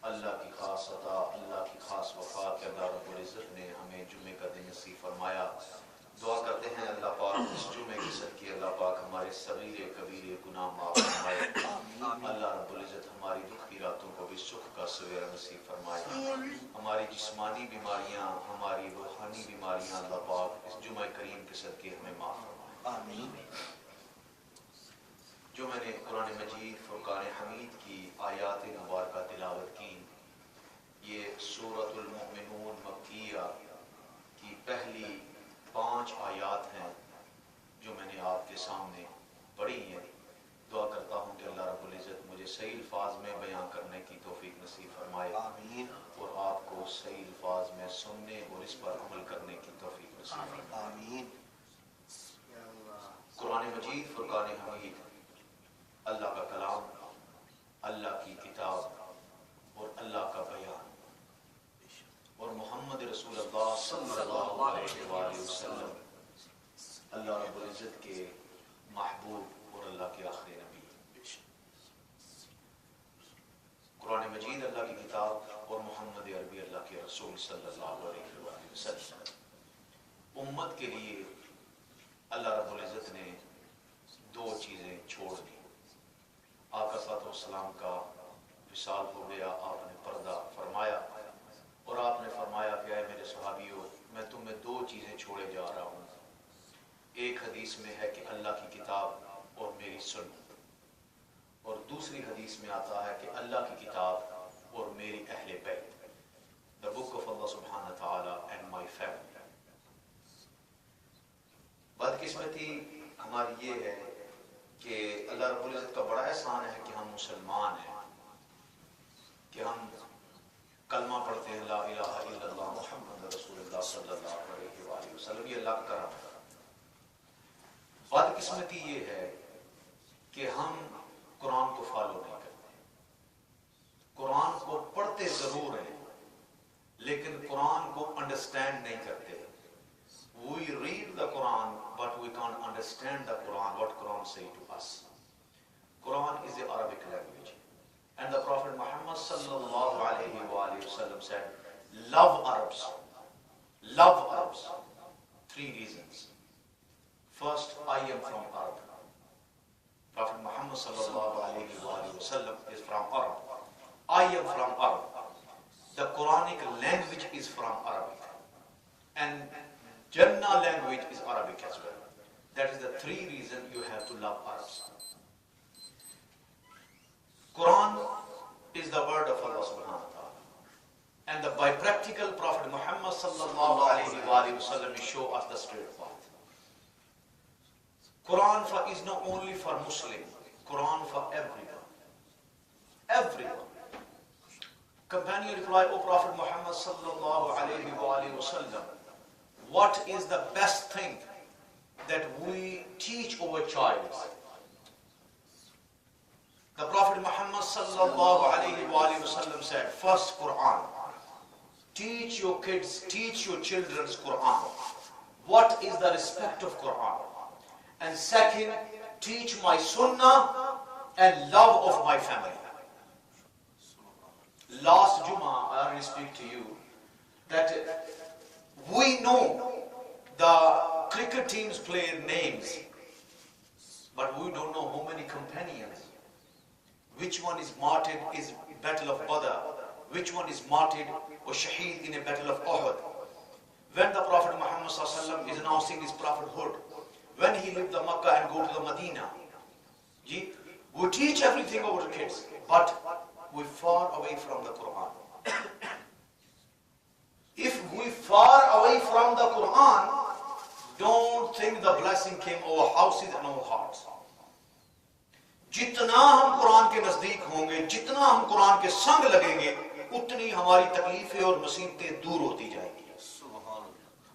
اللہ کی خاص عطا، اللہ کی خاص وفا کہ اللہ رب العزت نے ہمیں جمعے کا دن نصیب فرمایا۔ دعا کرتے ہیں اللہ پاک اس جمعے کے صدقے اللہ پاک ہمارے صغیر کبیر گناہ معاف فرمائے۔ اللہ رب العزت ہماری دکھ کی راتوں کو بھی سکھ کا سویرا نصیب فرمائے۔ ہماری جسمانی بیماریاں، ہماری روحانی بیماریاں اللہ پاک اس جمعہ کریم کے صدقے ہمیں معاف فرمائے۔ آمین۔ جو میں نے قرآن مجید فرقان حمید کی آیات مبارکہ تلاوت کی، یہ سورۃ المؤمنون مکیہ کی پہلی 5 آیات ہیں جو میں نے آپ کے سامنے پڑھی ہیں۔ دعا کرتا ہوں کہ اللہ رب العزت مجھے صحیح الفاظ میں بیان کرنے کی توفیق نصیب فرمائے، آمین، اور آپ کو صحیح الفاظ میں سننے اور اس پر عمل کرنے کی توفیق نصیب فرمائے، آمین۔ قرآن مجید فرقان حمید اللہ کا کلام، اللہ کی کتاب اور اللہ کا بیان، اور محمد رسول اللہ صلی اللہ علیہ وآلہ وسلم اللہ رب العزت کے محبوب اور اللہ کے آخری نبی۔ قرآن مجید اللہ کی کتاب اور محمد عربی اللہ کے رسول صلی اللہ علیہ وآلہ وسلم۔ امت کے لیے اللہ رب العزت نے 2 چیزیں چھوڑ دی۔ آقا صلی اللہ علیہ وسلم کا وصال ہو گیا، آپ نے پردہ فرمایا اور آپ نے فرمایا کہ اے میرے صحابیوں، میں تمہیں 2 چیزیں چھوڑے جا رہا ہوں۔ ایک حدیث میں ہے کہ اللہ کی کتاب اور میری سنت، اور دوسری حدیث میں آتا ہے کہ اللہ کی کتاب اور میری اہل بیت، the book of Allah subhanahu wa ta'ala and my family۔ بدقسمتی ہماری یہ ہے کہ اللہ رب العزت کا بڑا احسان ہے کہ ہم مسلمان ہیں، کہ ہم کلمہ پڑھتے ہیں لا الہ الا اللہ محمد رسول اللہ صلی اللہ علیہ وآلہ وسلم، یہ اللہ کا کرم ہے۔ بدقسمتی یہ ہے کہ ہم قرآن کو فالو نہیں کرتے۔ قرآن کو پڑھتے ضرور ہیں لیکن قرآن کو انڈرسٹینڈ نہیں کرتے۔ We read the Quran but we can't understand the Quran, what Quran say to us. Quran is the Arabic language, and the Prophet Muhammad sallallahu alayhi wa sallam said, love Arabs, love Arabs, 3 reasons. First, I am from Arab. Prophet Muhammad sallallahu alayhi wa sallam is from Arab. I am from Arab. The Quranic language is from Arabic, and Jannah language is Arabic as well. That is the 3 reasons you have to love Arabs. Quran is the word of Allah subhanahu wa ta'ala, and by practical Prophet Muhammad sallallahu alayhi wa sallam show us the straight path. Quran is not only for Muslim, Quran for everyone. Everyone. Companion replied, O Prophet Muhammad sallallahu alayhi wa sallam, what is the best thing that we teach our child? The Prophet Muhammad sallallahu alayhi wa sallam said, first Quran. Teach your kids, teach your children's Quran. What is the respect of Quran? And second, teach my sunnah and love of my family. Last Jummah, I already speak to you that we know the cricket teams player names, but we don't know how many companions. Which one is martyred is Battle of Badr, which one is martyred or shaheed in a Battle of Uhud. When the Prophet Muhammad sallallahu alaihi wasallam is announcing his prophethood, when he left the Makkah and go to the Medina, we teach everything over the kids, but we far away from the Quran. If we far away from the Quran, don't think the blessing came over houses and over hearts. جتنا ہم قرآن کے نزدیک ہوں گے، جتنا ہم قرآن کے سنگ لگیں گے، اتنی ہماری تکلیفیں اور مصیبتیں دور ہوتی جائیں گی،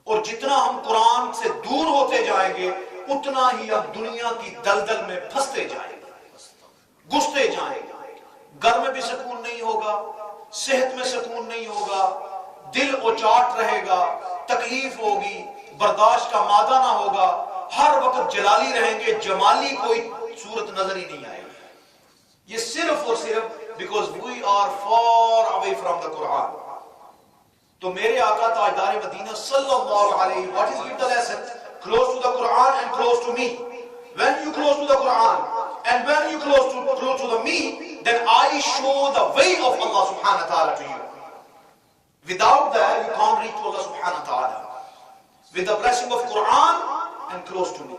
اور جتنا ہم قرآن سے دور ہوتے جائیں گے اتنا ہی ہم دنیا کی دلدل میں پھنستے جائیں گے، گھستے جائیں گے۔ گھر میں بھی سکون نہیں ہوگا، صحت میں سکون نہیں ہوگا، دل اچاٹ رہے گا، تکلیف ہوگی، برداشت کا مادہ نہ ہوگا، ہر وقت جلالی رہیں گے، جمالی کوئی صورت نظر ہی نہیں آئے گی۔ یہ صرف اور صرف because we are far away from the Quran. تو میرے آقا تاجدار مدینہ صلی اللہ علیہ what is the lesson? Close to the Quran and close to me. When you close to the Quran and when you close to the me, then I show the way of Allah subhanahu wa ta'ala to you. Without that, you can't reach to Allah subhanahu wa ta'ala. With the blessing of Quran and close to me.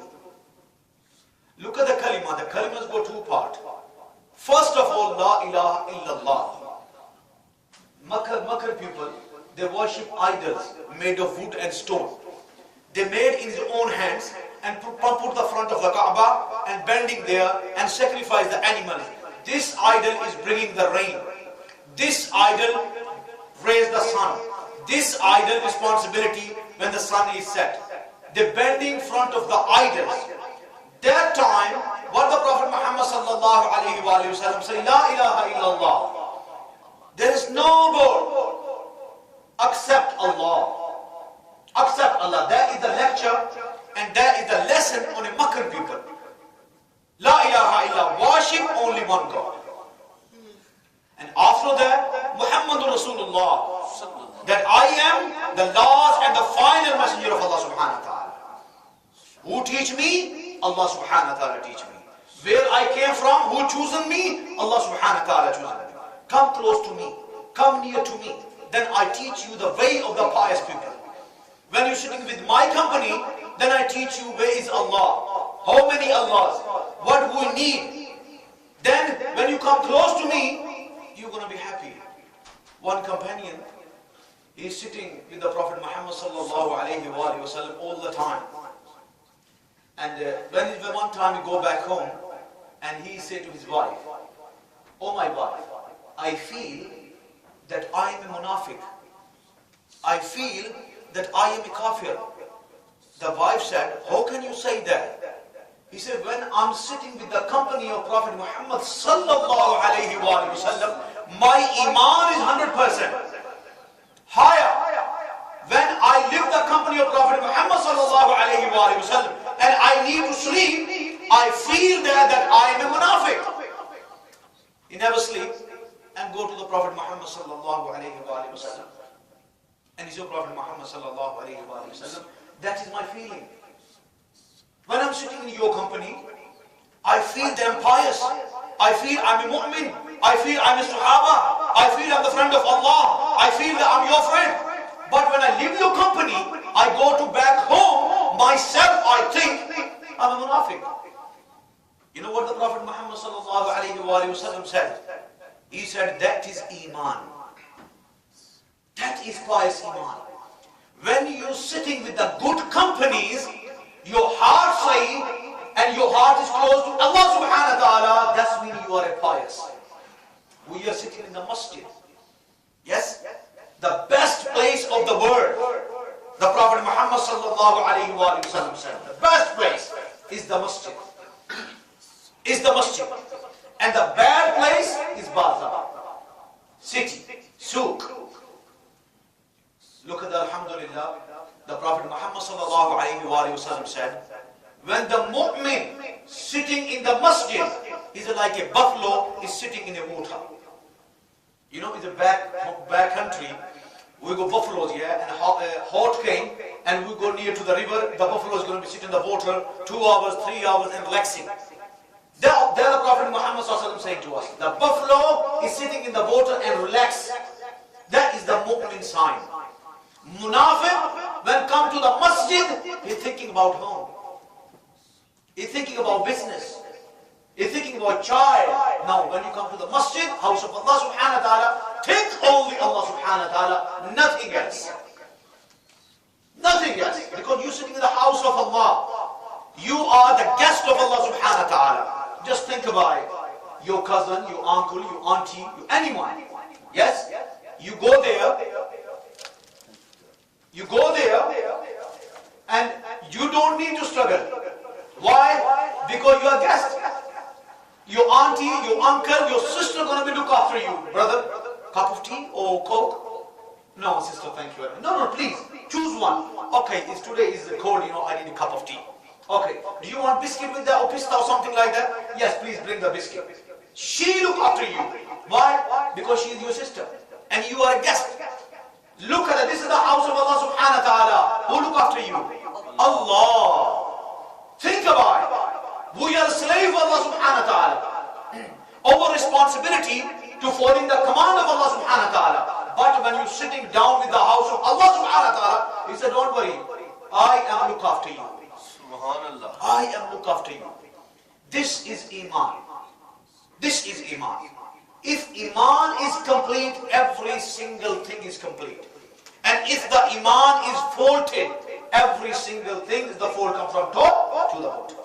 Look at the kalima. The kalimas go two parts. First of all, La ilaha illallah. Makar people, they worship idols made of wood and stone. They made in his own hands and put the front of the Kaaba and bending there and sacrifice the animals. This idol is bringing the rain. This idol raise the sun. This idol responsibility when the sun is set. The bending front of the idols. That time, what the Prophet Muhammad sallallahu alayhi wa sallam said, La ilaha illallah. There is no God except Allah. Except Allah. That is the lecture and that is the lesson on a Makkan people. La ilaha illallah. Worship only one God. And after that, Muhammadur Rasulullah. That I am the last and the final messenger of Allah subhanahu wa ta'ala. Who teach me? Allah subhanahu wa ta'ala teach me. Where I came from? Who chosen me? Allah subhanahu wa ta'ala chosen me. Come close to me. Come near to me. Then I teach you the way of the pious people. When you're sitting with my company, then I teach you where is Allah. How many Allahs? What we need. Then when you come close to me, you're going to be happy. One companion, he's sitting with the Prophet Muhammad sallallahu alayhi wa sallam all the time. And when one time he go back home and he said to his wife, oh my wife, I feel that I am a munafiq. I feel that I am a kafir. The wife said, how can you say that? He said, when I'm sitting with the company of Prophet Muhammad sallallahu alayhi wa sallam, my iman is 100% higher. When I live the company of Prophet Muhammad sallallahu alayhi wa sallam and I need to sleep, I feel that I am a munafiq. He never sleeps and go to the Prophet Muhammad sallallahu alayhi wa sallam. And he said, Prophet Muhammad sallallahu alayhi wa sallam, that is my feeling. When I'm sitting in your company, I feel that I'm pious. I feel I'm a mu'min. I feel I'm a sahaba. I feel I'm the friend of Allah. I feel that I'm your friend. But when I leave your company, I go to back home, myself I think I'm a munafiq. You know what the Prophet Muhammad sallallahu alayhi wa sallam said? He said, that is iman. That is pious iman. When you're sitting with the good companies, your heart saying, and your heart is close to Allah subhanahu wa ta'ala, that's when you are a pious. We are sitting in the masjid. Yes? The best place of the world. The Prophet Muhammad sallallahu alayhi wa sallam said, the best place is the masjid. Is the masjid. And the bad place is bazaar. City. Souk. Look at the alhamdulillah. The Prophet Muhammad sallallahu alayhi wa sallam said, when the mu'min sitting in the masjid is like a buffalo is sitting in a water. You know, it's a back country. We go buffaloes, yeah, and hot came, and we go near to the river. The buffalo is going to be sitting in the water 2 hours, 3 hours, and relaxing. There the Prophet Muhammad sallallahu saying to us, the buffalo is sitting in the water and relax. That is the mu'min sign. Munafiq, when come to the masjid, he's thinking about home. He's thinking about business. He's thinking about child. Now, when you come to the masjid, house of Allah subhanahu wa ta'ala, think only Allah subhanahu wa ta'ala, nothing else. Nothing else. Because you're sitting in the house of Allah. You are the guest of Allah subhanahu wa ta'ala. Just think about it. Your cousin, your uncle, your auntie, anyone. Yes? You go there. You go there and you don't need to struggle. Why? Because you are guest. Your auntie, your uncle, your sister are going to be look after you. Brother, cup of tea or coke? No, sister, thank you. No, please, choose one. Okay, today is cold, I need a cup of tea. Okay, do you want biscuit with that or pista or something like that? Yes, please bring the biscuit. She look after you. Why? Because she is your sister and you are a guest. Look at it. This is the house of Allah subhanahu wa ta'ala. Who look after you? Allah. Think about it. We are slaves of Allah subhanahu wa ta'ala. Our responsibility to following the command of Allah subhanahu wa ta'ala. But when you're sitting down with the house of Allah subhanahu wa ta'ala, he said, don't worry, I am look after you. Subhanallah. I am look after you. This is Iman. This is Iman. If Iman is complete, every single thing is complete. And if the Iman is faulted, every single thing is the fault comes from top to the bottom.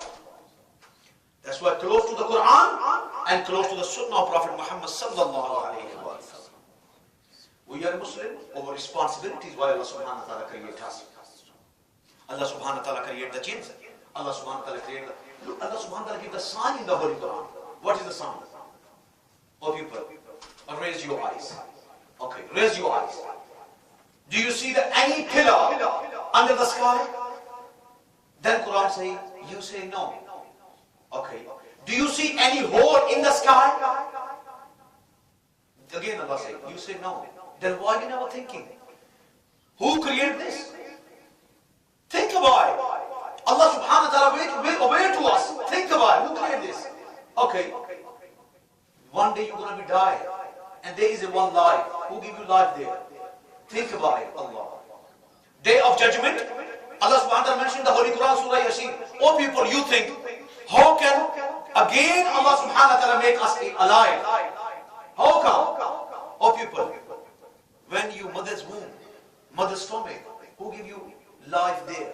That's why close to the Quran and close to the Sunnah of Prophet Muhammad sallallahu alayhi wa sallam. We are Muslim, our responsibility is why Allah subhanahu wa ta'ala created us. Allah subhanahu wa ta'ala created the jinns. Allah subhanahu wa ta'ala created the... Look, Allah subhanahu wa ta'ala gave the sign in the Holy Quran. What is the sign? Oh people, raise your eyes. Okay, raise your eyes. Do you see any pillar under the sky? Then Quran say, you say no. Okay. Do you see any hole in the sky? Again Allah say, you say no. Then why are you never thinking? Who created this? Think about it. Allah subhanahu wa ta'ala will aware to us. Think about it. Who created this? Okay. One day you're going to be die. And there is a one life. Who give you life there? Think about it. Allah. Day of judgment. Allah subhanahu wa ta'ala mentioned in the Holy Quran, Surah Yasin. Oh people, you think, how can again Allah subhanahu wa ta'ala make us alive? How come? Oh people, when you mother's womb, mother's stomach, who give you life there?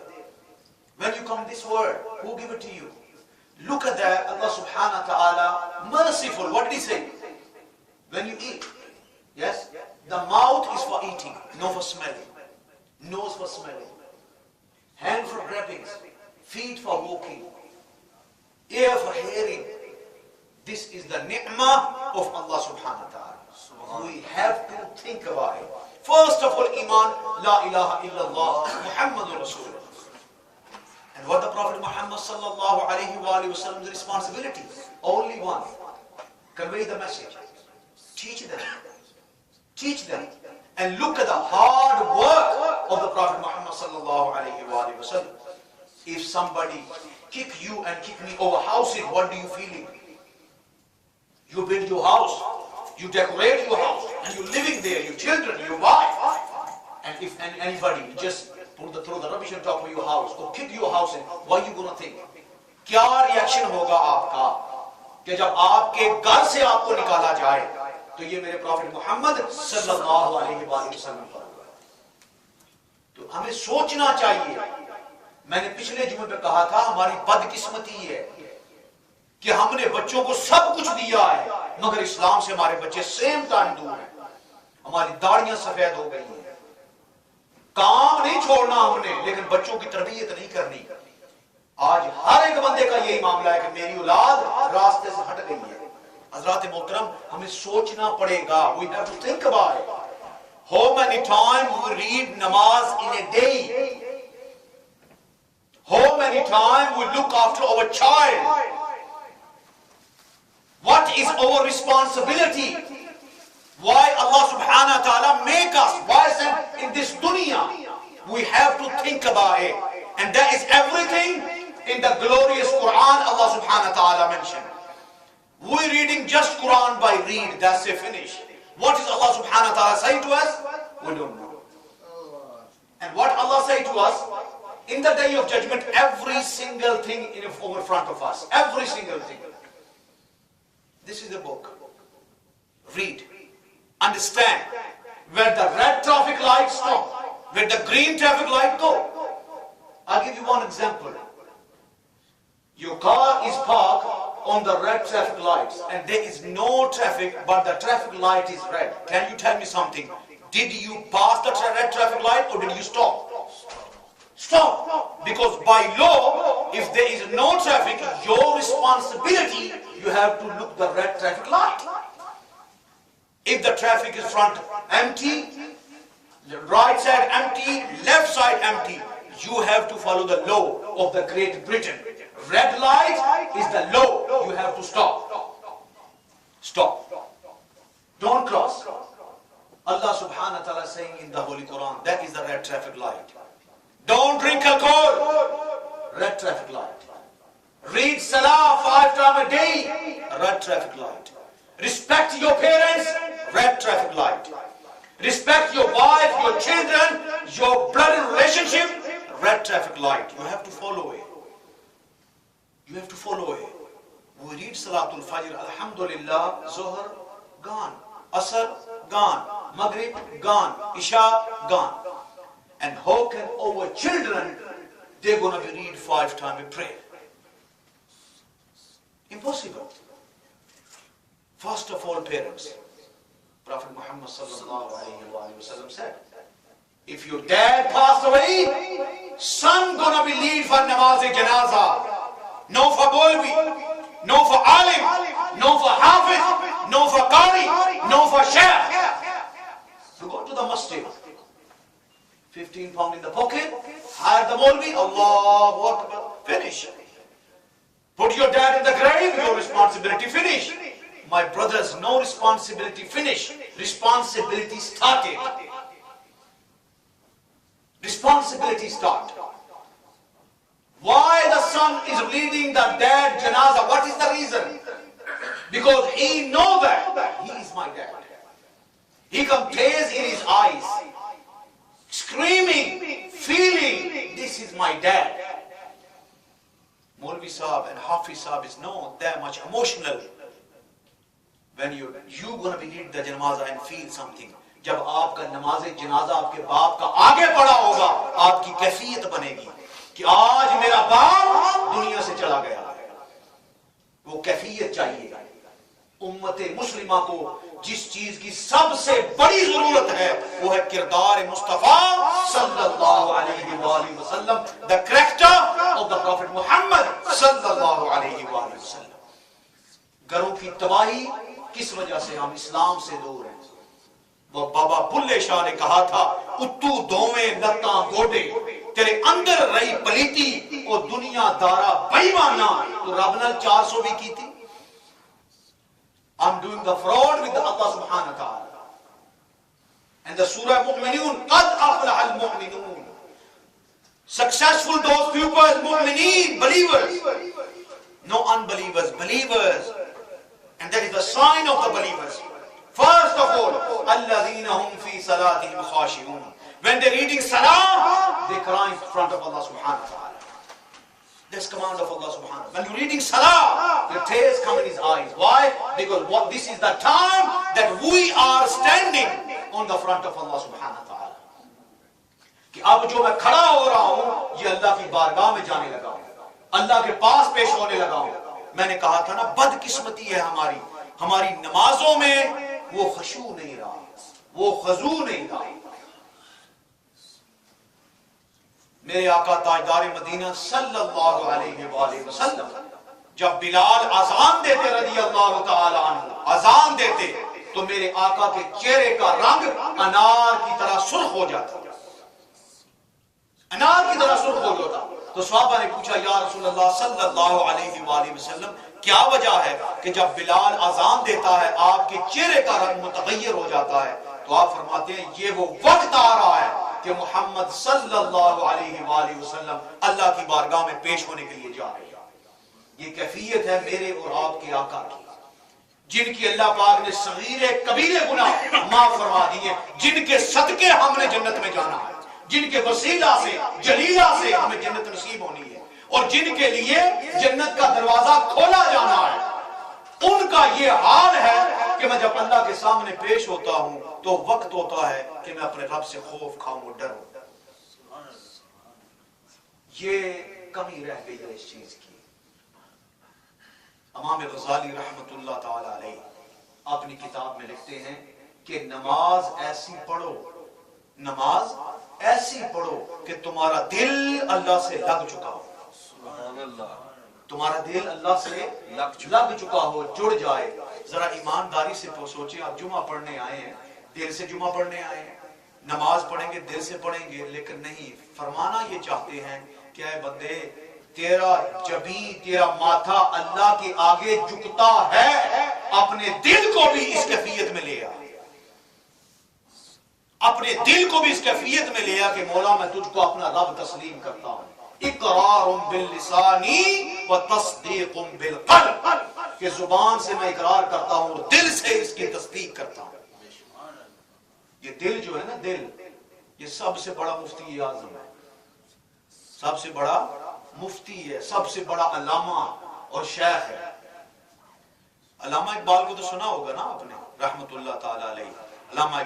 When you come this world, who give it to you? Look at that, Allah subhanahu wa ta'ala, merciful. What did he say? When you eat, yes, the mouth is for eating, no for smelling. Nose for smelling. Hand for grabbing. Feet for walking. Ear for hearing. This is the ni'mah of Allah subhanahu wa ta'ala. We have to think about it. First of all, Iman, La ilaha illallah, Muhammadur Rasulullah. And what the Prophet Muhammad sallallahu alayhi wa sallam's responsibility? Only one. Convey the message. Teach them. Teach them. And look at the hard work of the Prophet Muhammad sallallahu alayhi wa sallam. If somebody kick you and kick me over houses, what do you feel? You build your house, you decorate your house, and you're living there, your children, your wife. And if anybody just throw the rubbish on top of your house or kick your house in, what are you going to think? کیا reaction ہوگا آپ کا کہ جب آپ کے گھر سے آپ کو نکالا جائے؟ تو یہ میرے پروفٹ محمد صلی اللہ علیہ وآلہ وسلم پر تو ہمیں سوچنا چاہیے. میں نے پچھلے جمعے پہ کہا تھا ہماری بدقسمتی ہے کہ ہم نے بچوں کو سب کچھ دیا ہے مگر اسلام سے ہمارے بچے سیم ٹائم دور ہیں. ہماری داڑیاں سفید ہو گئی ہیں. کام نہیں چھوڑنا ہم نے لیکن بچوں کی تربیت نہیں کرنی. آج ہر ایک بندے کا یہی معاملہ ہے کہ میری اولاد راستے سے ہٹ گئی ہے. حضرات محترم ہمیں سوچنا پڑے گا. We have to think about it. How many times we read namaz in a day? How many times we look after our child? What is our responsibility? Why Allah subhanahu wa ta'ala make us? Why sent in this dunya? We have to think about it. And that is everything in the glorious Quran Allah subhanahu wa ta'ala mentioned. We're reading just Quran by read, that's it, finish. What is Allah subhanahu wa ta'ala saying to us? We don't know. And what Allah say to us? In the day of judgment, every single thing in front of us. Every single thing. This is the book. Read. Understand. Where the red traffic light stop. Where the green traffic light go. I'll give you one example. Your car is parked on the red traffic lights and there is no traffic but the traffic light is red. Can you tell me something? Did you pass the red traffic light or did you stop? Stop. Because by law, if there is no traffic, your responsibility, you have to look the red traffic light. If the traffic is front empty, the right side empty, left side empty, you have to follow the law of the Great Britain. Red light is the law. You have to stop. Stop. Don't cross. Allah subhanahu wa ta'ala is saying in the Holy Quran, that is the red traffic light. Don't drink alcohol. Red traffic light. Read Salah 5 times a day. Red traffic light. Respect your parents. Red traffic light. Respect your wife, your children, your blood relationship. Red traffic light. You have to follow it. You have to follow it. We read Salatul Fajr, Alhamdulillah, Zohar, gone. Asr, gone. Maghrib, gone. Isha, gone. And how can our children, they're going to be read 5 times a prayer? Impossible. First of all, parents. Prophet Muhammad sallallahu alayhi wa sallam said, if your dad passed away, son gonna be lead for namaz-e-janaza. No for Bolvi, no for Alim, no for Hafiz, no for Qari, no for Shaykh. You go to the masjid, 15 pounds in the pocket, hire the Molvi, Allahu Akbar, finish. Put your dad in the grave, your responsibility finish. My brothers, no responsibility finish. Responsibility started. Responsibility start. Why the son is leading the dad janaza? What is the reason? Because he knows that he is my dad. He can tears in his eyes, screaming, feeling, this is my dad. Maulvi Sahib and Hafiz Sahib is not that much emotional. When you're gonna be lead the janaza and feel something. جب آپ کا نماز جنازہ آپ کے باپ کا آگے پڑا ہوگا, آپ کی کیفیت بنے گی کہ آج میرا باپ دنیا سے چلا گیا. وہ کیفیت چاہیے. امت مسلمہ کو جس چیز کی سب سے بڑی ضرورت ہے وہ ہے کردار مصطفیٰ صلی اللہ علیہ وآلہ وسلم, the character of the Prophet Muhammad صلی اللہ علیہ وآلہ وسلم. گھروں کی تباہی کس وجہ سے؟ ہم اسلام سے دور ہیں. وہ بابا بلے شاہ نے کہا تھا, اتو دوویں لتاں گوڈے تیرے اندر رہی پلیتی او دنیا دارا بےمانا تو رب نال 400 بھی کی تھی. I'm doing the fraud with Allah subhanahu wa ta'ala. And the Surah Mu'minun, قَدْ أَفْلَحَ الْمُؤْمِنُونَ. Successful those people, mu'mineen, believers. No unbelievers, believers. And that is the sign of the believers. First of all, الَّذِينَ هُمْ فِي صَلَاتِهِمْ خَاشِعُونَ. When they're reading salah, they cry in front of Allah subhanahu wa ta'ala. That's command of Allah subhanahu wa ta'ala. When you're reading salah, your tears come in his eyes. Why? Because this is the time that we are standing on the front of Allah subhanahu wa ta'ala. کہ اب جو میں کھڑا ہو رہا ہوں یہ اللہ کی بارگاہ میں جانے لگا ہوں, اللہ کے پاس پیش ہونے لگا ہوں. میں نے کہا تھا نا, بدقسمتی ہے ہماری نمازوں میں وہ خشوع نہیں رہا, وہ خضوع نہیں رہا. میرے آقا تاجدار مدینہ صلی اللہ علیہ وآلہ وسلم جب بلال اذان دیتے رضی اللہ تعالی عنہ, اذان دیتے تو میرے آقا کے چہرے کا رنگ انار کی طرح سرخ ہو جاتا, انار کی طرح سرخ ہو جاتا. تو صحابہ نے پوچھا, یا رسول اللہ صلی اللہ علیہ وآلہ وسلم کیا وجہ ہے کہ جب بلال اذان دیتا ہے آپ کے چہرے کا رنگ متغیر ہو جاتا ہے؟ تو آپ فرماتے ہیں یہ وہ وقت آ رہا ہے کہ محمد صلی اللہ علیہ وآلہ وسلم اللہ کی بارگاہ میں پیش ہونے کے لیے جا رہے ہیں. یہ کیفیت ہے میرے اور آپ کے آقا کی, جن کی اللہ پاک نے صغیر کبیرے گناہ معاف فرما دیے, جن کے صدقے ہم نے جنت میں جانا ہے, جن کے وسیلہ سے جلیلہ سے ہمیں جنت نصیب ہونی ہے, اور جن کے لیے جنت کا دروازہ کھولا جانا ہے. ان کا یہ حال ہے کہ میں جب اللہ کے سامنے پیش ہوتا ہوں تو وقت ہوتا ہے کہ میں اپنے رب سے خوف کھاؤں اور ڈروں. یہ کمی رہ گئی ہے اس چیز کی. امام غزالی رحمت اللہ تعالی علیہ اپنی کتاب میں لکھتے ہیں کہ نماز ایسی پڑھو, نماز ایسی پڑھو کہ تمہارا دل اللہ سے لگ چکا ہو, تمہارا دل اللہ سے لگ چکا ہو, جڑ جائے. ذرا ایمانداری سے سوچیں, آپ جمعہ پڑھنے آئے ہیں, دل سے جمعہ پڑھنے آئے ہیں, نماز پڑھیں گے دل سے پڑھیں گے, لیکن نہیں, فرمانا یہ چاہتے ہیں کہ اے بندے تیرا جبین, تیرا ماتھا اللہ کے آگے جھکتا ہے اپنے دل کو بھی اس کیفیت میں لے آ، اپنے دل کو بھی اس کیفیت میں لے آ کہ مولا میں تجھ کو اپنا رب تسلیم کرتا ہوں. اقرار باللسانی و تصدیق بالقلب، کہ زبان سے میں اقرار کرتا ہوں اور دل سے اس کی تصدیق کرتا ہوں. یہ دل جو ہے نا، دل یہ سب سے بڑا مفتی اعظم ہے، سب سے بڑا مفتی ہے، سب سے بڑا علامہ اور شیخ ہے. علامہ اقبال کو تو سنا ہوگا نا آپ نے، رحمت اللہ تعالی علیہ. علامہ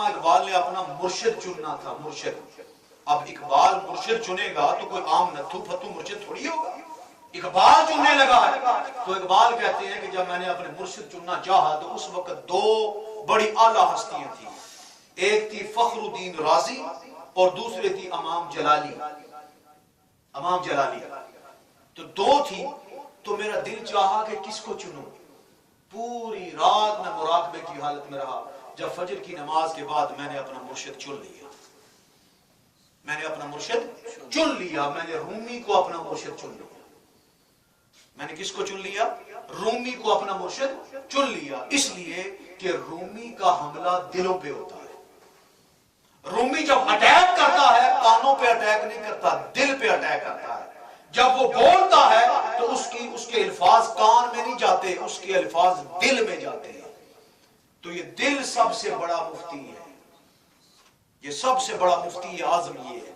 اقبال نے اپنا مرشد چننا تھا، مرشد. اب اقبال مرشد چنے گا تو کوئی عام نتھو پھتو مرشد تھوڑی ہوگا. اقبال چننے لگا تو اقبال کہتے ہیں کہ جب میں نے اپنے مرشد چننا چاہا تو اس وقت دو بڑی اعلیٰ ہستیاں تھیں. ایک تھی فخر الدین رازی اور دوسری تھی امام جلالی. امام جلالی تو دو تھی. تو میرا دل چاہا کہ کس کو چنوں. پوری رات میں مراقبے کی حالت میں رہا. جب فجر کی نماز کے بعد میں نے اپنا مرشد چن لیا. میں نے اپنا مرشد چن لیا. میں نے رومی کو اپنا مرشد چن لیا. میں نے کس کو چن لیا؟ رومی کو اپنا مرشد چن لیا. اس لیے کہ رومی کا حملہ دلوں پہ ہوتا ہے. رومی جب اٹیک کرتا ہے کانوں پہ اٹیک نہیں کرتا، دل پہ اٹیک کرتا ہے. جب وہ بولتا ہے تو اس کے الفاظ کان میں نہیں جاتے، اس کے الفاظ دل میں جاتے ہیں. تو یہ دل سب سے بڑا مفتی ہے، یہ سب سے بڑا مفتی اعظم یہ ہے.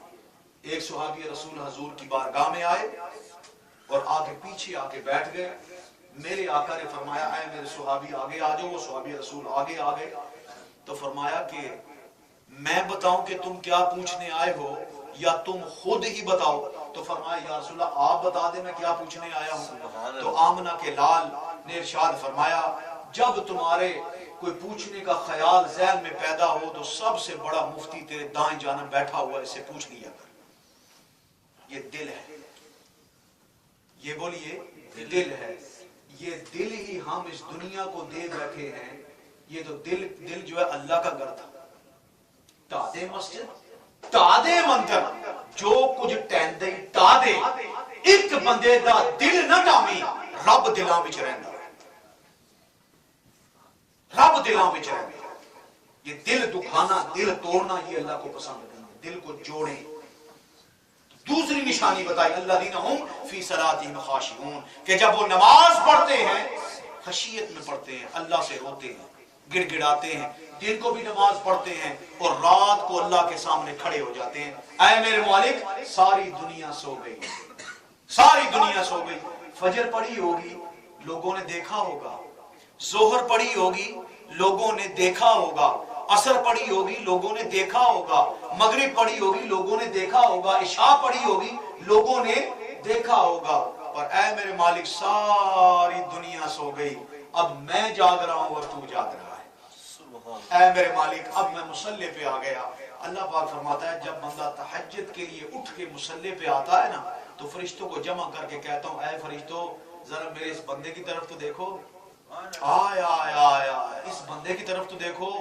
ایک صحابی رسول حضور کی بارگاہ میں آئے اور آگے پیچھے آگے بیٹھ گئے. میرے آقا نے فرمایا اے میرے صحابی آگے آ جاؤ. وہ صحابی رسول آگے آ گئے تو فرمایا کہ میں بتاؤں کہ تم کیا پوچھنے آئے ہو یا تم خود ہی بتاؤ؟ تو فرمایا یا رسول اللہ آپ بتا دیں میں کیا پوچھنے آیا ہوں. تو آمنہ کے لال نے ارشاد فرمایا جب تمہارے کوئی پوچھنے کا خیال ذہن میں پیدا ہو تو سب سے بڑا مفتی تیرے دائیں جانب بیٹھا ہوا اسے پوچھ لیا کر. یہ دل ہے، یہ بولیے دل ہے. یہ دل ہی ہم اس دنیا کو دے بیٹھے ہیں. یہ تو دل جو ہے اللہ کا گھر تھا. تادے مسجد تادے مندر جو کچھ ٹہندے تادے ایک بندے دا دل نہ ٹامی رب دلاں وچ رہندا. رب دلاں وچ رہندا. یہ دل دکھانا دل توڑنا یہ اللہ کو پسند نہیں ہے. دل کو جوڑیں. دوسری نشانی بتائی الذین هم فی صلاتہم خاشعون، کہ جب وہ نماز پڑھتے ہیں خشیت میں پڑھتے ہیں، اللہ سے روتے ہیں، گڑ گڑاتے ہیں. دن کو بھی نماز پڑھتے ہیں اور رات کو اللہ کے سامنے کھڑے ہو جاتے ہیں. اے میرے مالک ساری دنیا سو گئی، ساری دنیا سو گئی. فجر پڑھی ہوگی لوگوں نے دیکھا ہوگا، ظہر پڑھی ہوگی لوگوں نے دیکھا ہوگا، عصر پڑھی ہوگی لوگوں نے دیکھا ہوگا، مغرب پڑھی ہوگی لوگوں نے دیکھا ہوگا، عشاء پڑھی ہوگی لوگوں نے دیکھا ہوگا. اور اے میرے مالک ساری دنیا سو گئی، اب میں جاگ رہا ہوں اور تو جاگ رہا ہے. اے میرے مالک اب میں مصلی پہ آ گیا. اللہ پاک فرماتا ہے جب بندہ تہجد کے لیے اٹھ کے مصلی پہ آتا ہے نا تو فرشتوں کو جمع کر کے کہتا ہوں اے فرشتوں ذرا میرے اس بندے کی طرف تو دیکھو. آیا آیا آیا اس بندے کی طرف تو دیکھو،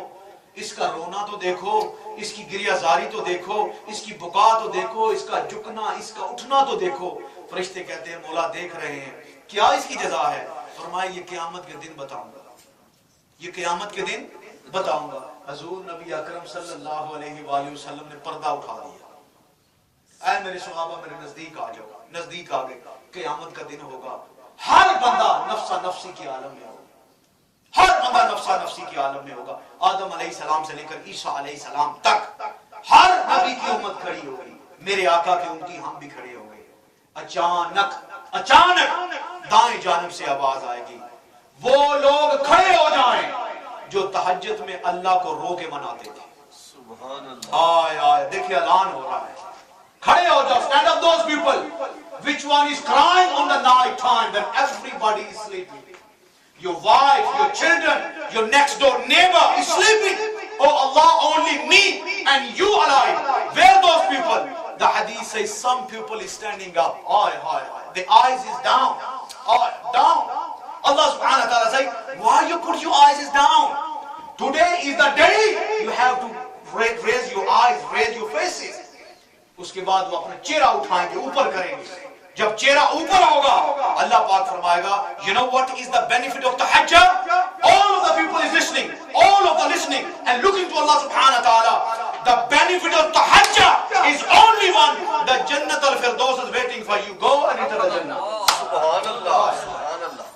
اس کا رونا تو دیکھو، اس کی گریہ زاری تو دیکھو، اس کی بکا تو دیکھو، اس کا جھکنا اس کا اٹھنا تو دیکھو. فرشتے کہتے ہیں مولا دیکھ رہے ہیں، کیا اس کی جزا ہے؟ فرمایا یہ قیامت کے دن بتاؤں گا، یہ قیامت کے دن بتاؤں گا. حضور نبی اکرم صلی اللہ علیہ وآلہ وسلم نے پردہ اٹھا دیا. اے میرے صحابہ میرے نزدیک آ جاؤ. نزدیک آ گئے. قیامت کا دن ہوگا، ہر بندہ نفسا نفسی کے عالم میں ہوگا، ہر بندہ نفسا نفسی کے عالم میں ہوگا. آدم علیہ السلام سے لے کر عیسیٰ علیہ السلام تک ہر نبی کی امت کھڑی ہوگی. میرے آقا کی امتی ہم بھی کھڑے ہوں گے. اچانک دائیں جانب سے آواز آئے گی وہ لوگ کھڑے ہو جائیں جو تہجد میں اللہ کو رو کے مناتے تھے. سبحان اللہ. آئے آئے دیکھیں اعلان ہو رہا ہے. کھڑے ہو جاؤ. Stand up those people. Which one is crying on the night time when everybody is sleeping? Your wife, your children, your next door neighbor is sleeping. Oh Allah, only me and you alive. Where are those people? The hadith says some people is standing up. The eyes is down. Down. Allah subhanahu wa ta'ala says, why you put your eyes is down? Today is the day you have to raise your eyes, raise your faces. اس کے بعد وہ اپنا چہرہ اٹھائیں گے، اوپر کریں گے. جب چہرہ اوپر ہوگا اللہ پاک فرمائے گا you know what is the benefit of tahajjud? All of the people is listening, all of the listening and looking to Allah subhanahu wa ta'ala. The benefit of tahajjud is only one, the Jannat al-Firdaus is waiting for you. Go and enter the Jannah. Subhanallah, Subhanallah.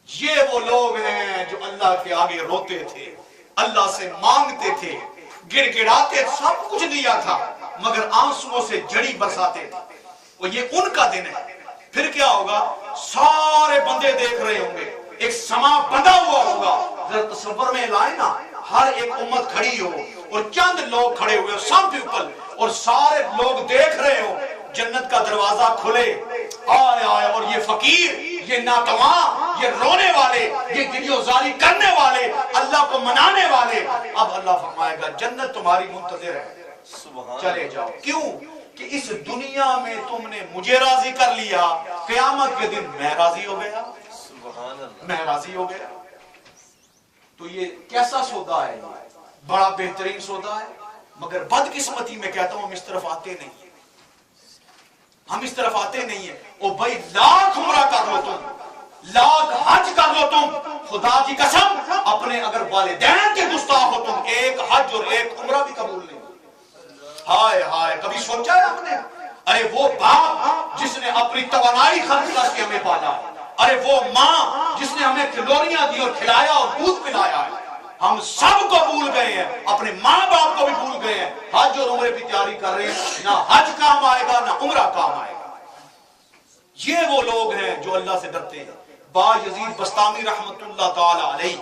یہ وہ لوگ ہیں جو اللہ کے آگے روتے تھے, اللہ سے مانگتے تھے, گڑ گڑاتے, سب کچھ دیا تھا مگر آنسوؤں سے جڑی برساتے تھے. وہ یہ ان کا دن ہے. پھر کیا ہوگا؟ سارے بندے دیکھ رہے ہوں گے, ایک سما بندہ ہوا ہوگا. ذرا تصور میں لائیں نا, ہر ایک امت کھڑی ہو اور چند لوگ کھڑے ہوئے, سم پیپل, اور سارے لوگ دیکھ رہے ہو جنت کا دروازہ کھلے, آئے آئے, اور یہ فقیر, یہ ناتواں, یہ رونے والے, یہ گریوزاری کرنے والے, اللہ کو منانے والے, اب اللہ فرمائے گا جنت تمہاری منتظر ہے, چلے جاؤ. کیوں کہ اس دنیا میں تم نے مجھے راضی کر لیا, قیامت کے دن میں راضی ہو گیا, میں راضی ہو گیا. تو یہ کیسا سودا ہے؟ بڑا بہترین سودا ہے. مگر بدقسمتی میں کہتا ہوں ہم اس طرف آتے نہیں ہیں, ہم اس طرف آتے نہیں ہیں. او بھائی لاکھ عمرہ کر لو تم, لاکھ حج کر لو تم, خدا کی قسم اپنے اگر والدین کے گستاخ ہو تم, ایک حج اور ایک عمرہ بھی قبول نہیں. ہائے ہائے, کبھی سوچا ہے ہم نے؟ ارے وہ باپ جس نے اپنی توانائی خرچ کر کے ہمیں پالا, ارے وہ ماں جس نے ہمیں کھلوریاں دی اور کھلایا اور دودھ پلایا ہے, ہم سب کو بھول گئے ہیں, اپنے ماں باپ کو بھی بھول گئے ہیں. حج اور عمرے کی تیاری کر رہے ہیں, نہ حج کام آئے گا نہ عمرہ کام آئے گا. یہ وہ لوگ ہیں جو اللہ سے ڈرتے ہیں. با یزید بستامی رحمت اللہ تعالی علیہ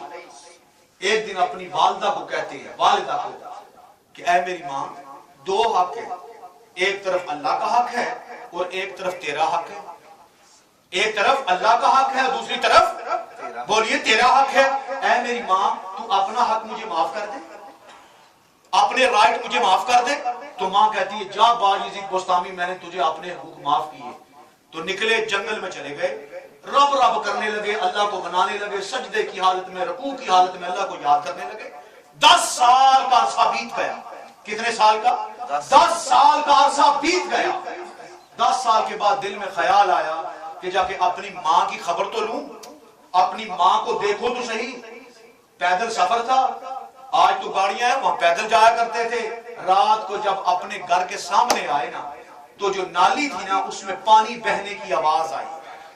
ایک دن اپنی والدہ کو کہتے ہیں, والدہ کو, کہ اے میری ماں, دو حق ہے, ایک طرف اللہ کا حق ہے اور ایک طرف تیرا حق ہے. ایک طرف اللہ کا حق ہے اور دوسری طرف بولیے تیرا حق ہے. اے میری ماں, تو اپنا حق مجھے معاف کر دے, اپنے رائٹ مجھے معاف کر دے. تو ماں کہتی ہے جا با یزید بستامی, میں نے تجھے اپنے حقوق معاف کیے. تو نکلے, جنگل میں چلے گئے, رب رب کرنے لگے, اللہ کو منانے لگے, سجدے کی حالت میں, رکوع کی حالت میں اللہ کو یاد کرنے لگے. 10 سال کا عرصہ بیت گیا. کتنے سال کا؟ 10 سال کا عرصہ بیت گیا. 10 سال کے بعد دل میں خیال آیا کہ جا کے اپنی ماں کی خبر تو لوں, اپنی ماں کو دیکھو تو صحیح. پیدل سفر تھا, آج تو گاڑیاں ہیں, وہاں پیدل جایا کرتے تھے. رات کو جب اپنے گھر کے سامنے آئے نا, تو جو نالی تھی نا اس میں پانی بہنے کی آواز آئی.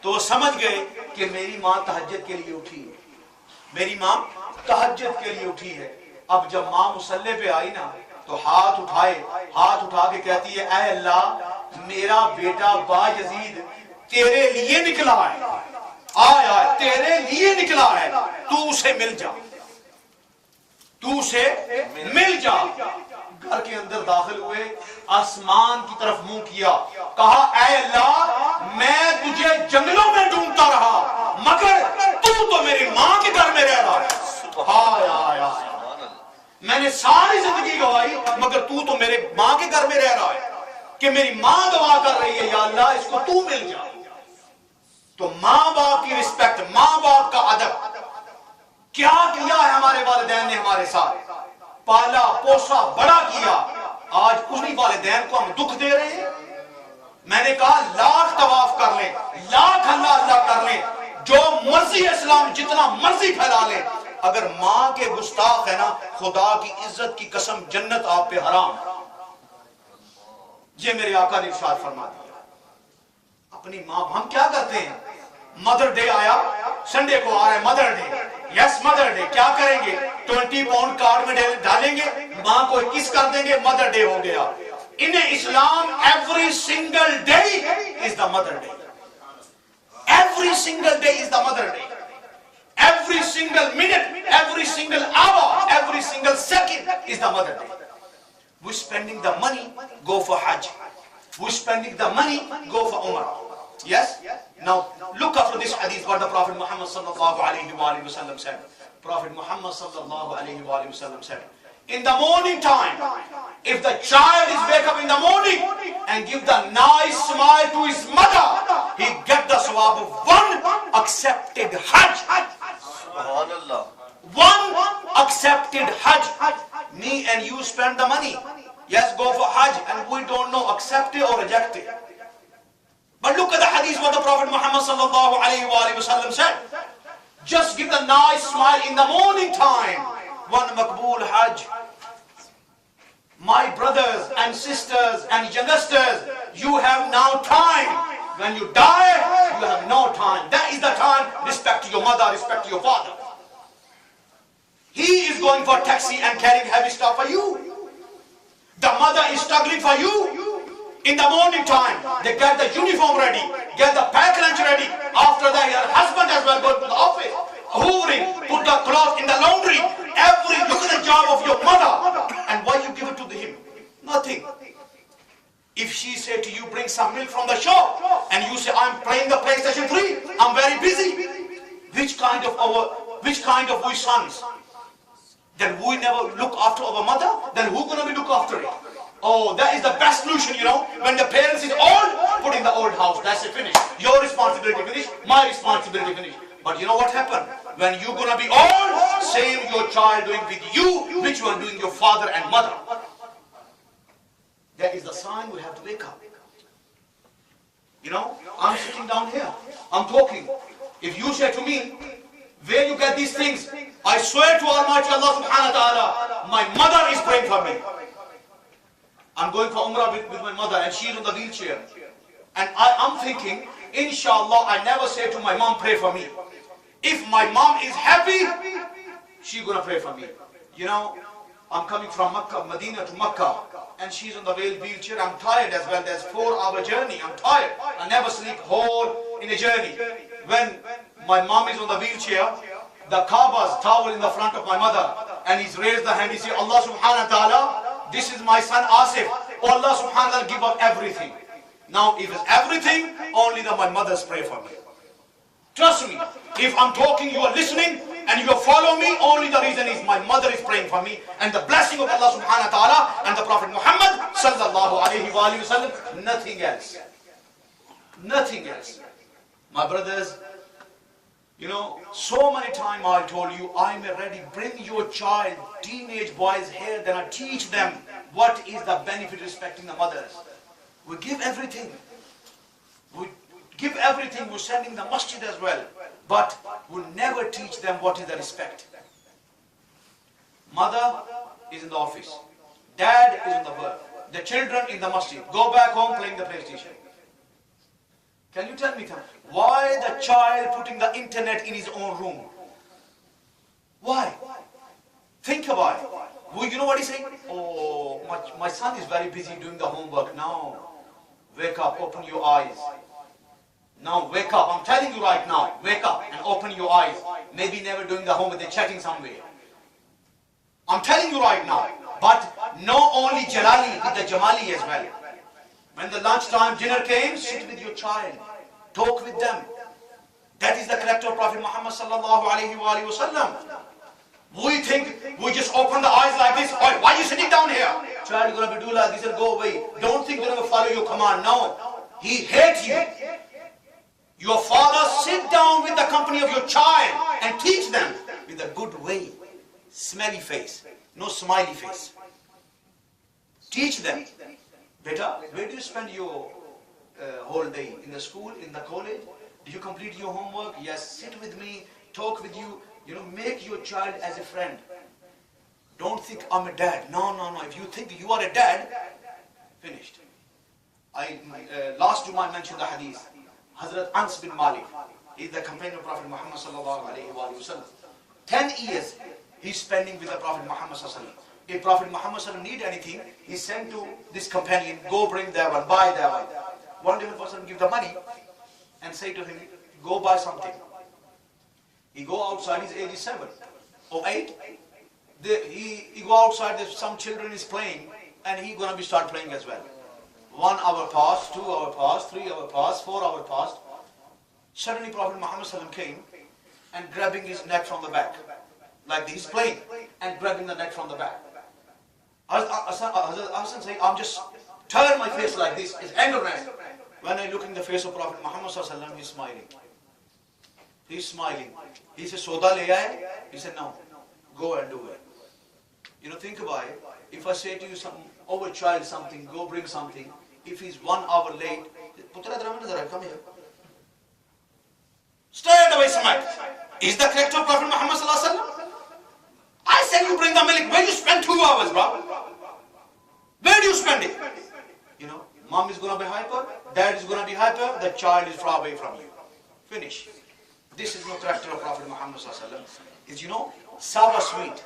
تو وہ سمجھ گئے کہ میری ماں تہجد کے لیے اٹھی ہے, میری ماں تہجد کے لیے اٹھی ہے. اب جب ماں مصلی پہ آئی نا تو ہاتھ اٹھا کے کہتی ہے, اے اللہ, میرا بیٹا با یزید تیرے لیے نکلا ہے, آیا تیرے لیے نکلا ہے, تو اسے مل جا, تو اسے مل جا. گھر کے اندر داخل ہوئے, آسمان کی طرف منہ کیا, کہا اے اللہ, میں تجھے جنگلوں میں ڈھونڈتا رہا مگر تو میری ماں کے گھر میں رہ رہا ہے. میں نے ساری زندگی گوائی مگر تو میرے ماں کے گھر میں رہ رہا ہے, کہ میری ماں دعا کر رہی ہے یا اللہ اس کو تو مل جا. تو ماں باپ کی رسپیکٹ, ماں باپ کا ادب, کیا کیا ہے ہمارے والدین نے ہمارے ساتھ, پالا پوسا بڑا کیا. آج انہی والدین کو ہم دکھ دے رہے ہیں. میں نے کہا لاکھ طواف کر لیں, لاکھ اللہ اللہ کر لیں, جو مرضی اسلام جتنا مرضی پھیلا لیں, اگر ماں کے گستاخ ہے نا, خدا کی عزت کی قسم جنت آپ پہ حرام. یہ میرے آقا نے ارشاد فرما دیا. اپنی ماں, ہم کیا کرتے ہیں, مدر ڈے آیا, سنڈے کو آ رہا ہے مدر ڈے, یس مدر ڈے, کیا کریں گے, 20 پاؤنڈ کارڈ میں ڈالیں گے, ماں کو کس کر دیں گے, مدر ڈے ہو گیا. In Islam, every single day is the mother day. Every single day is the mother day. Every single minute, every single hour, every single second is the mother day. We're spending the money, go for Hajj. We're spending the money, go for Umrah. Yes? Now, look after this hadith what the Prophet Muhammad sallallahu alayhi wa sallam said. Prophet Muhammad sallallahu alayhi wa sallam said, in the morning time, if the child is wake up in the morning and give the nice smile to his mother, he get the sawab of one accepted Hajj. Subhanallah. One accepted Hajj. Me and you spend the money. Yes, go for Hajj and we don't know accept it or reject it. But look at the hadith what the Prophet Muhammad sallallahu alayhi wa sallam said. Just give the nice smile in the morning time. One makbool hajj. My brothers and sisters and youngsters, you have now time. When you die, you have no time. That is the time. Respect to your mother, respect to your father. He is going for taxi and carrying heavy stuff for you. The mother is struggling for you. In the morning time, they get the uniform ready, get the pack lunch ready. After that, your husband as well goes to the office, hoovering, put the clothes in the laundry. Look at the job of your mother. And why you give it to him? Nothing. If she say to you, bring some milk from the shop, and you say, I'm playing the PlayStation 3, I'm very busy. Which kind of we sons? Then we never look after our mother, then who gonna be look after it? Oh, that is the best solution, you know. When the parents is old, put in the old house. That's it, finished. Your responsibility finished, my responsibility finished. But you know what happened? When you're gonna be old, same your child doing with you, which you are doing your father and mother. That is the sign we have to wake up. You know, I'm sitting down here, I'm talking. If you say to me, where you get these things, I swear to Almighty Allah subhanahu wa ta'ala, my mother is praying for me. I'm going for Umrah with my mother and she's on the wheelchair. And I'm thinking, inshallah, I never say to my mom, pray for me. If my mom is happy, she's going to pray for me. You know, I'm coming from Medina to Makkah, and she's on the wheelchair. I'm tired as well. There's 4-hour journey. I'm tired. I never sleep whole in a journey. When my mom is on the wheelchair, the Kaaba's towel in the front of my mother, and he's raised the hand. He said, Allah subhanahu wa ta'ala, this is my son Asif. Oh, Allah subhanahu wa ta'ala give up everything. Now, if it's everything, only that my mother's pray for me. Trust me, if I'm talking, you are listening, and you follow me, only the reason is my mother is praying for me, and the blessing of Allah subhanahu wa ta'ala and the Prophet Muhammad sallallahu alayhi wa sallam, nothing else. Nothing else. My brothers, you know, so many times I told you, I'm ready, bring your child, teenage boys here, then I teach them what is the benefit respecting the mothers. We give everything. We give everything, we're sending the masjid as well. But we never teach them what is the respect. Mother is in the office. Dad is in the work. The children in the masjid. Go back home playing the PlayStation. Can you tell me why the child putting the internet in his own room? Why? Think about it. Well, you know what he's saying? Oh, my son is very busy doing the homework. No. Wake up, open your eyes. Now wake up, I'm telling you right now, wake up and open your eyes. Maybe never doing the homework, they're chatting somewhere. I'm telling you right now. But not only Jalali, with the Jamali as well. When the lunchtime dinner came, sit with your child. Talk with them. That is the character of Prophet Muhammad sallallahu alayhi wa sallam. We think we just open the eyes like this. Oh, why are you sitting down here? Child, you're going to do like this and go away. Don't think they're going to follow your command. No. He hates you. Your father, sit down with the company of your child and teach them with a good way. Smelly face, no smiley face. Teach them. Beta, where do you spend your whole day? In the school, in the college? Do you complete your homework? Yes, sit with me, talk with you. You know, make your child as a friend. Don't think I'm a dad. No. If you think you are a dad, finished. Last Jummah I mentioned the hadith. Hazrat Anas bin Malik is the companion of Prophet Muhammad sallallahu alayhi wa sallam. 10 years he's spending with the Prophet Muhammad sallallahu alayhi wa sallam. If Prophet Muhammad sallallahu need anything, he sent to this companion, go bring that one, buy that one. One different person give the money and say to him, go buy something. He go outside, his age is 7 or 8. He go outside, there's some children is playing, and he gonna be start playing as well. 1 hour passed, 2 hours passed, 3 hours passed, 4 hours passed. Suddenly Prophet Muhammad sallam came and grabbing his neck from the back. Like he's playing and grabbing the neck from the back. Hassan say, I'm just turn my face like this, it's anger. When I look in the face of Prophet Muhammad sallam, he's smiling. He's smiling. He said, Soda le aaye? He said, no. Go and do it. You know, think about it. If I say to you, our child something, go bring something. If he's 1 hour late, پتر ادھر میں نظر ہے کم ہے straight away smack. Is the character of Prophet Muhammad sallallahu alaihi wasallam? I said you bring the milk. Where you spend 2 hours, bro? Where do you spend it? You know, mom is gonna be hyper, dad is gonna be hyper, the child is far away from you. Finish. This is no character of Prophet Muhammad sallallahu alaihi wasallam. Is, you know, sour sweet,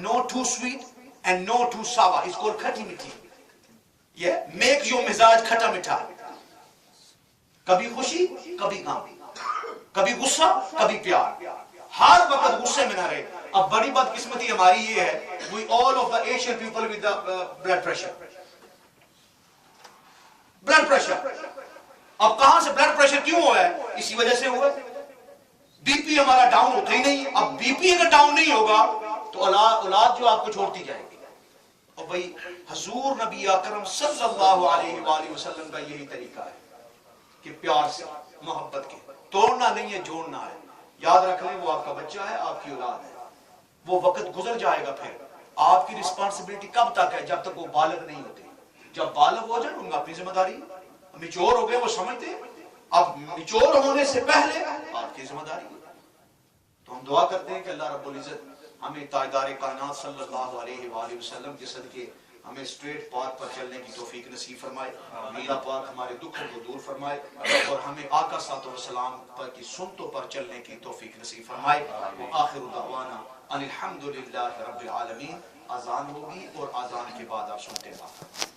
no too sweet and no too sour. It's called khati mithi. Yeah, make your mizaj khata mitha. کبھی خوشی کبھی غم, کبھی غصہ کبھی پیار, ہر وقت غصے میں نہ رہے. اب بڑی بدقسمتی ہماری یہ ہے, we all of the Asian people with the blood pressure. blood pressure. اب کہاں سے blood pressure کیوں ہوا ہے؟ اسی وجہ سے ہوا ہے. بی پی ہمارا ڈاؤن ہوتا ہی نہیں. اب بی پی اگر ڈاؤن نہیں ہوگا تو اولاد جو آپ کو چھوڑتی جائے گی. اور بھائی حضور نبی اکرم صلی اللہ علیہ وآلہ وسلم کا یہی طریقہ ہے کہ پیار سے, محبت کے, توڑنا نہیں ہے, جوڑنا ہے. یاد رکھ لیں وہ آپ کا بچہ ہے, آپ کی اولاد ہے. وہ وقت گزر جائے گا, پھر آپ کی رسپانسبلٹی کب تک ہے؟ جب تک وہ بالغ نہیں ہوتے. جب بالغ ہو جائیں ان کا اپنی ذمہ داری, میچور ہو گئے وہ سمجھتے ہیں. اب میچور ہونے سے پہلے آپ کی ذمہ داری. تو ہم دعا کرتے ہیں کہ اللہ رب العزت ہمیں تاجدار کائنات صلی اللہ علیہ وآلہ وسلم کے صدقے ہمیں اسٹریٹ پاتھ پر چلنے کی توفیق نصیب فرمائے. اللہ پاک ہمارے دکھوں کو دور فرمائے اور ہمیں آقا صلی اللہ علیہ وسلم پر کی سنتوں پر چلنے کی توفیق نصیب فرمائے. وآخر دعوانا ان الحمدللہ رب العالمین. اذان ہوگی اور اذان کے بعد آپ سنتے ہیں.